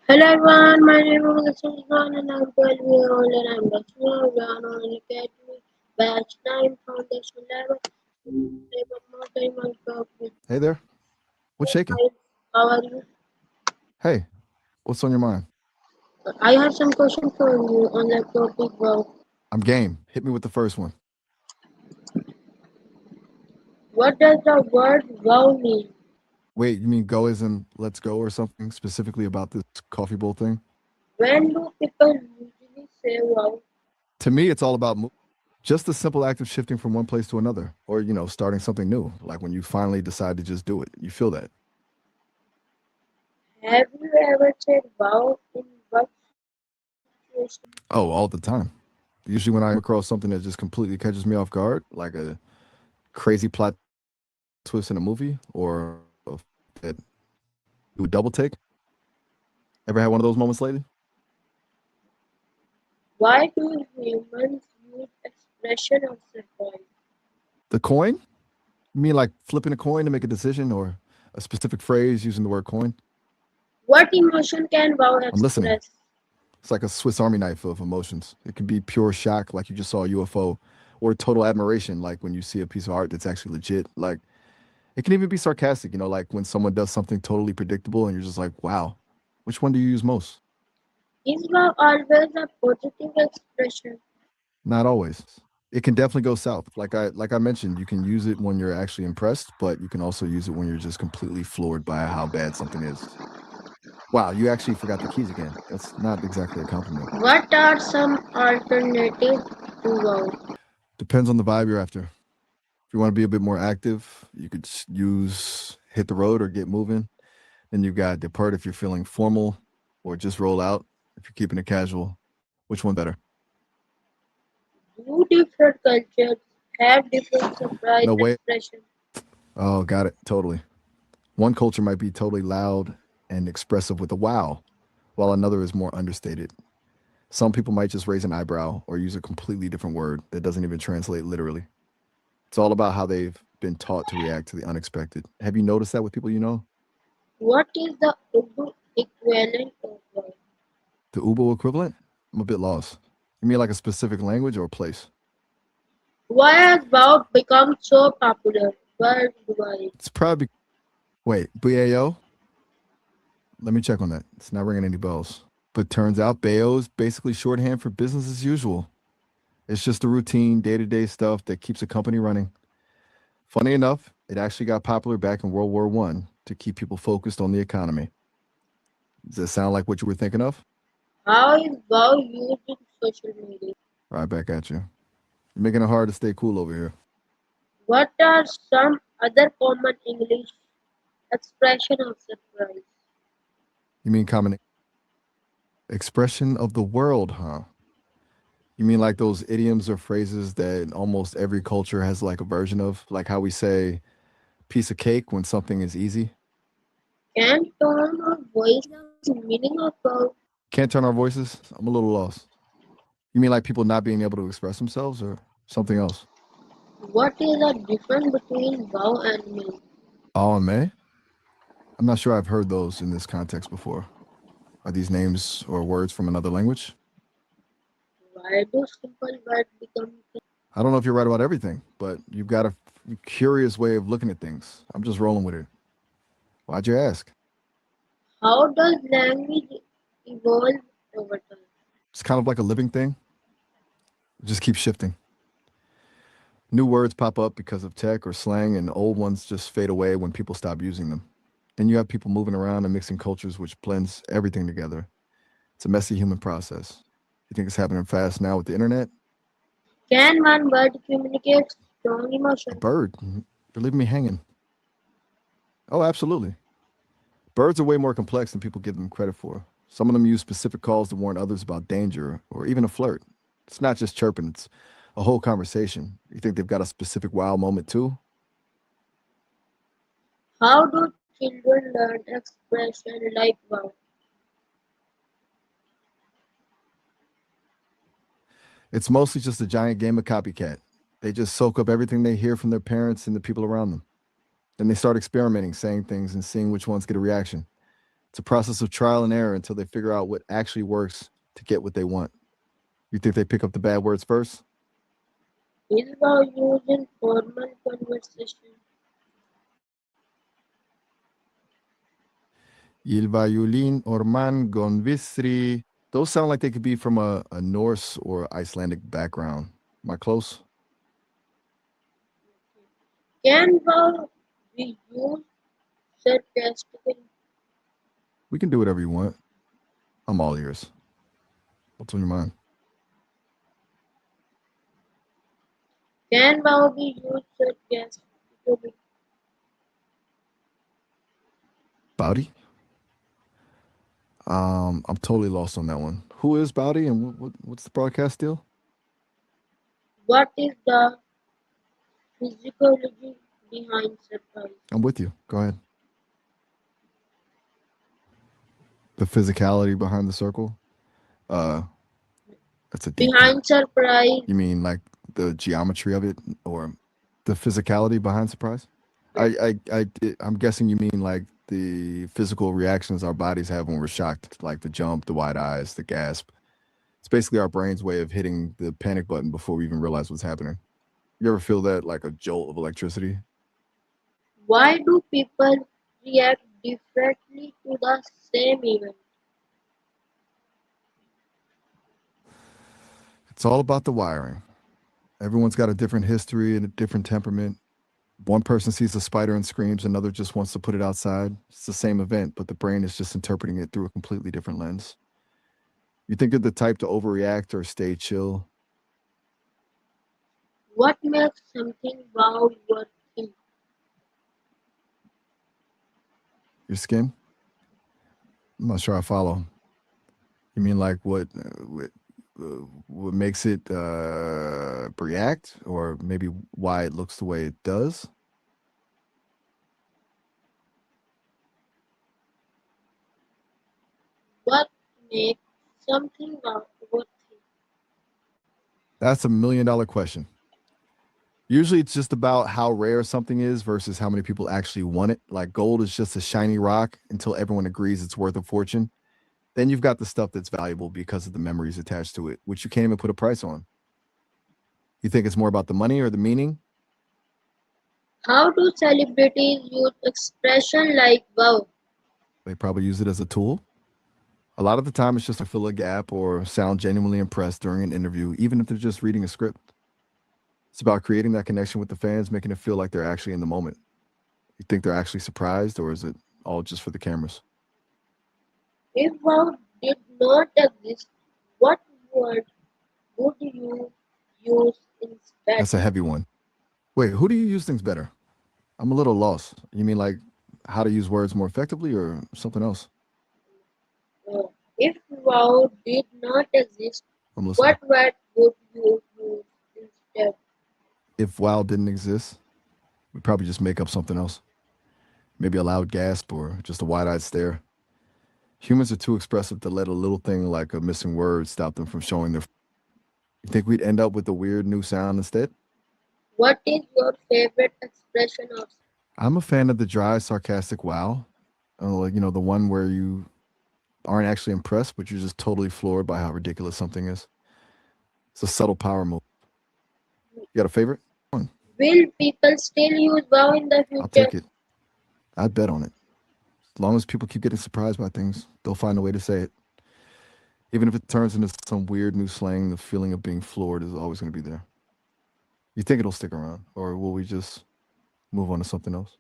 Hello everyone, my name is Sultan and I'm 12 years old and I'm listening to Ghana Academy Batch 9 Foundation level. Today one more time I'll talk with Hey there. What's you shaking? guys. How are you? Hey, what's on your mind? I have some question for you on the topic of I'm game. Hit me with the first one. what does the word wow mean? Wait, you mean go as in let's go or something specifically about this coffee bowl thing? When do people usually say wow? To me, it's all about just the simple act of shifting from one place to another or, starting something new. Like when you finally decide to just do it. You feel that. Have you ever said wow in what situation? Oh, all the time. Usually when I come across something that just completely catches me off guard, like a crazy plot twist in a movie or a that you would double take. Ever had one of those moments lately? Why do humans use expression of surprise? The coin? You mean like flipping a coin to make a decision or a specific phrase using the word coin? What emotion can wow I'm listening. express? It's like a Swiss Army knife of emotions. It can be pure shock, like you just saw a UFO, or total admiration, like when you see a piece of art that's actually legit. Like it can even be sarcastic, like when someone does something totally predictable and you're just like, wow, which one do you use most? Is wow always a positive expression? Not always. It can definitely go south. Like I mentioned, you can use it when you're actually impressed, but you can also use it when you're just completely floored by how bad something is. Wow, you actually forgot the keys again. That's not exactly a compliment. What are some alternatives to wow? Depends on the vibe you're after. If you want to be a bit more active, you could use hit the road or get moving. Then you've got depart if you're feeling formal, or just roll out if you're keeping it casual. Which one better? Do different cultures have different surprise No way. expression? Oh, got it. Totally. One culture might be totally loud and expressive with a wow, while another is more understated. Some people might just raise an eyebrow or use a completely different word that doesn't even translate literally. It's all about how they've been taught to react to the unexpected. Have you noticed that with people you know? What is the Urdu equivalent of wow? The Ubo equivalent? I'm a bit lost. You mean like a specific language or a place? Why has wow become so popular worldwide? It's probably. Wait, BAO? Let me check on that. It's not ringing any bells. But turns out BAO is basically shorthand for business as usual. It's just the routine, day to day stuff that keeps a company running. Funny enough, it actually got popular back in World War One to keep people focused on the economy. Does that sound like what you were thinking of? How is wow used in social media? Right back at you. You're making it hard to stay cool over here. What are some other common English expression of surprise? You mean common expression of the world, huh? You mean like those idioms or phrases that almost every culture has like a version of? Like how we say piece of cake when something is easy? Can tone of voice the meaning of wow? Can't turn our voices? I'm a little lost. You mean like people not being able to express themselves or something else? What is the difference between wow and mean? Oh, and May? I'm not sure I've heard those in this context before. Are these names or words from another language? Why do simple words become I don't know if you're right about everything, but you've got a curious way of looking at things. I'm just rolling with it. Why'd you ask? how does language evolve over time? It's kind of like a living thing. It just keeps shifting. New words pop up because of tech or slang, and old ones just fade away when people stop using them. Then you have people moving around and mixing cultures, which blends everything together. It's a messy human process. You think it's happening fast now with the internet? Can one word communicate strong A emotion? bird? You're leaving me hanging. Oh, absolutely. Birds are way more complex than people give them credit for. Some of them use specific calls to warn others about danger or even a flirt. It's not just chirping, it's a whole conversation. You think they've got a specific wow moment too? How do children learn expression like wow? It's mostly just a giant game of copycat. They just soak up everything they hear from their parents and the people around them. Then they start experimenting, saying things, and seeing which ones get a reaction. It's a process of trial and error until they figure out what actually works to get what they want. You think they pick up the bad words first? Is wow used in formal conversation? Il violin orman gonvisri. Those sound like they could be from a Norse or Icelandic background. Am I close? Can wow be used sarcastically? We can do whatever you want. I'm all ears. What's on your mind? Can wow be used sarcastically? Bowdy? I'm totally lost on that one. Who is Bowdy and what's the broadcast deal? What is the physiology behind surprise? I'm with you. Go ahead. The physicality behind the circle? Uh, that's a deep cut. Behind surprise, You mean like the geometry of it or the physicality behind surprise? I'm guessing you mean like the physical reactions our bodies have when we're shocked, like the jump, the wide eyes, the gasp. It's basically our brain's way of hitting the panic button before we even realize what's happening. You ever feel that like a jolt of electricity? why do people react differently to the same event? It's all about the wiring. Everyone's got a different history and a different temperament. One person sees a spider and screams, another just wants to put it outside. It's the same event, but the brain is just interpreting it through a completely different lens. You think you're the type to overreact or stay chill? What makes something wow worthy? Your skin? I'm not sure I follow. You mean like what makes it react, or maybe why it looks the way it does? What makes something wow worthy? That's $1 million question. Usually it's just about how rare something is versus how many people actually want it. Like gold is just a shiny rock until everyone agrees it's worth a fortune. Then you've got the stuff that's valuable because of the memories attached to it, which you can't even put a price on. You think it's more about the money or the meaning? How do celebrities use expression like wow? They probably use it as a tool. A lot of the time, it's just to fill a gap or sound genuinely impressed during an interview, even if they're just reading a script. It's about creating that connection with the fans, making it feel like they're actually in the moment. You think they're actually surprised, or is it all just for the cameras? If wow did not exist, what word would you use instead? That's a heavy one. Wait, who do you use things better? I'm a little lost. You mean like how to use words more effectively or something else? If wow did not exist, I'm listening. what word would you use instead? If WoW didn't exist, we'd probably just make up something else. Maybe a loud gasp or just a wide eyed stare. Humans are too expressive to let a little thing like a missing word stop them from showing their. You think we'd end up with a weird new sound instead? What is your favorite expression of? I'm a fan of the dry, sarcastic wow. Like, the one where you aren't actually impressed, but you're just totally floored by how ridiculous something is. It's a subtle power move. You got a favorite? One. Will people still use wow in the I'll future? take it. I'd bet on it. As long as people keep getting surprised by things, they'll find a way to say it. Even if it turns into some weird new slang, the feeling of being floored is always going to be there. You think it'll stick around, or will we just move on to something else?